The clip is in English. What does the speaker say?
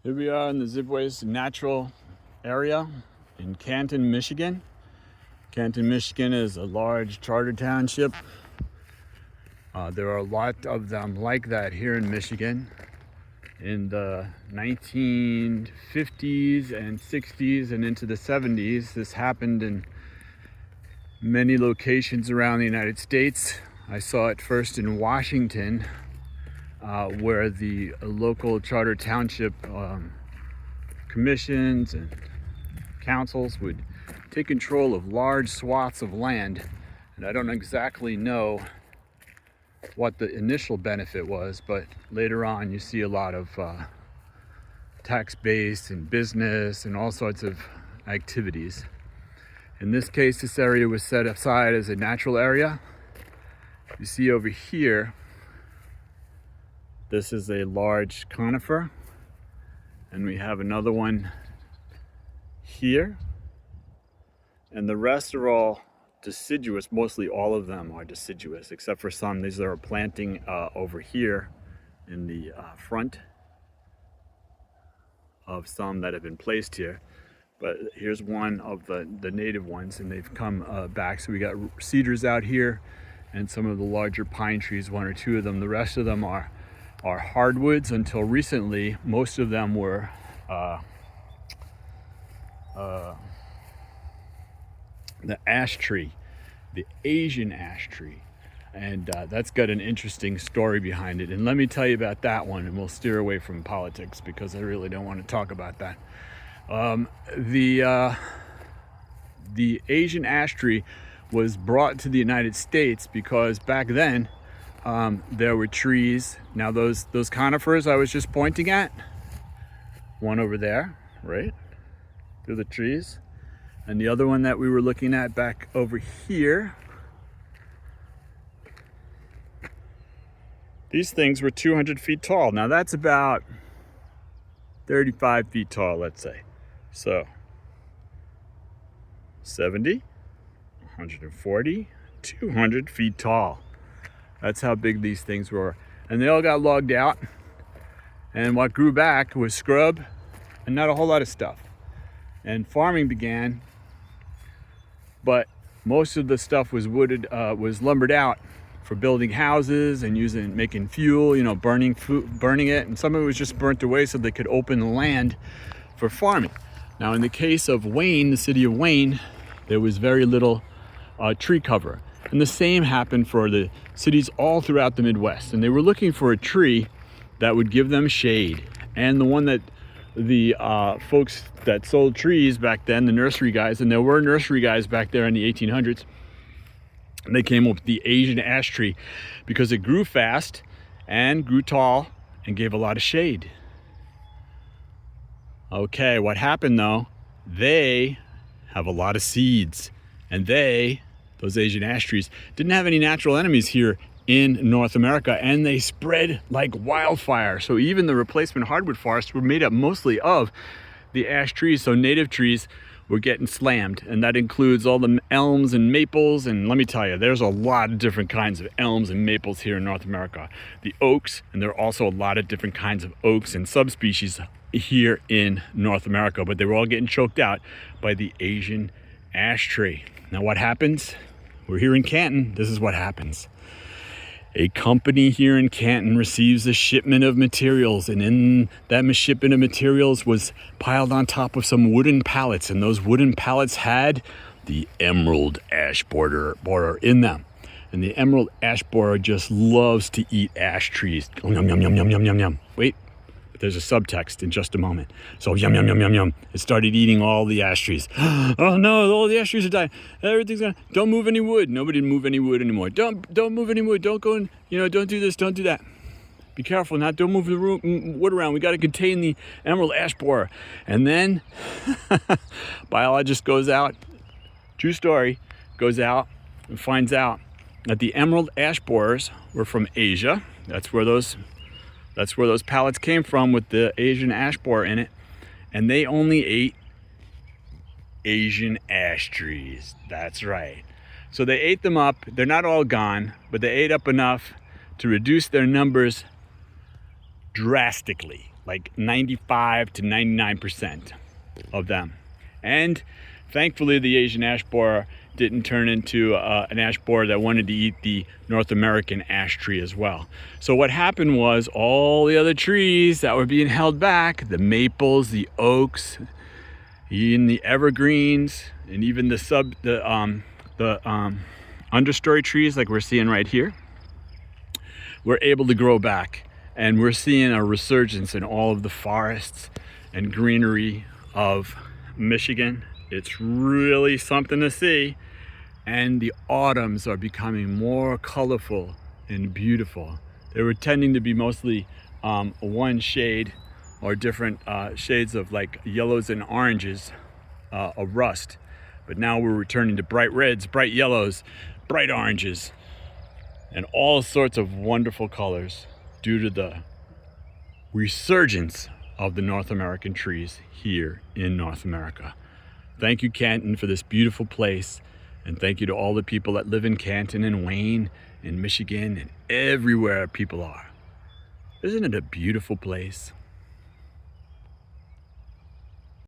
Here we are in the Zibways Natural Area in Canton, Michigan. Canton, Michigan is a large charter township. There are a lot of them like that here in Michigan. In the 1950s and 60s and into the 70s, this happened in many locations around the United States. I saw it first in Washington, where the local charter township commissions and councils would take control of large swaths of land. And I don't exactly know what the initial benefit was, but later on you see a lot of tax base and business and all sorts of activities. In this case, this area was set aside as a natural area. You see over here, this is a large conifer, and we have another one here, and the rest are all deciduous. Mostly all of them are deciduous, except for some. These are planting over here in the front of some that have been placed here. But here's one of the native ones, and they've come back. So we got cedars out here and some of the larger pine trees, one or two of them. The rest of them are hardwoods. Until recently, most of them were the ash tree, the Asian ash tree. And that's got an interesting story behind it. And let me tell you about that one, and we'll steer away from politics because I really don't want to talk about that. The Asian ash tree was brought to the United States because back then there were trees. Now those conifers I was just pointing at, one over there, right through the trees, and the other one that we were looking at back over here, these things were 200 feet tall. Now that's about 35 feet tall, let's say. So 70, 140, 200 feet tall. That's how big these things were. And they all got logged out. And what grew back was scrub and not a whole lot of stuff. And farming began, but most of the stuff was was lumbered out for building houses and making fuel, burning it. And some of it was just burnt away so they could open the land for farming. Now, in the case of Wayne, the city of Wayne, there was very little tree cover. And the same happened for the cities all throughout the Midwest. And they were looking for a tree that would give them shade. And the one that the folks that sold trees back then, the nursery guys, and there were nursery guys back there in the 1800s, and they came up with the Asian ash tree because it grew fast and grew tall and gave a lot of shade. Okay, what happened though? They have a lot of seeds, and those Asian ash trees, didn't have any natural enemies here in North America, and they spread like wildfire. So even the replacement hardwood forests were made up mostly of the ash trees. So native trees were getting slammed, and that includes all the elms and maples. And let me tell you, there's a lot of different kinds of elms and maples here in North America. The oaks, and there are also a lot of different kinds of oaks and subspecies here in North America, but they were all getting choked out by the Asian ash tree. Now what happens? We're here in Canton. This is what happens. A company here in Canton receives a shipment of materials, and in that shipment of materials was piled on top of some wooden pallets, and those wooden pallets had the emerald ash borer in them. And the emerald ash borer just loves to eat ash trees. Yum, yum, yum, yum, yum, yum, yum. Wait, but there's a subtext in just a moment. So yum, yum, yum, yum, yum. It started eating all the ash trees. Oh no, all the ash trees are dying. Everything's gonna, don't move any wood. Nobody move any wood anymore. Don't move any wood. Don't go in, don't do this, don't do that. Be careful now, don't move the wood around. We gotta contain the emerald ash borer. And then, biologist goes out, true story, goes out and finds out that the emerald ash borers were from Asia. That's where those pallets came from with the Asian ash borer in it. And they only ate Asian ash trees. That's right. So they ate them up. They're not all gone, but they ate up enough to reduce their numbers drastically. like 95 to 99% of them. And thankfully, the Asian ash borer didn't turn into an ash borer that wanted to eat the North American ash tree as well. So what happened was all the other trees that were being held back, the maples, the oaks, even the evergreens, and even the understory trees like we're seeing right here, were able to grow back. And we're seeing a resurgence in all of the forests and greenery of Michigan. It's really something to see. And the autumns are becoming more colorful and beautiful. They were tending to be mostly one shade or different shades of like yellows and oranges of rust. But now we're returning to bright reds, bright yellows, bright oranges, and all sorts of wonderful colors due to the resurgence of the North American trees here in North America. Thank you, Canton, for this beautiful place. And thank you to all the people that live in Canton and Wayne and Michigan and everywhere people are. Isn't it a beautiful place?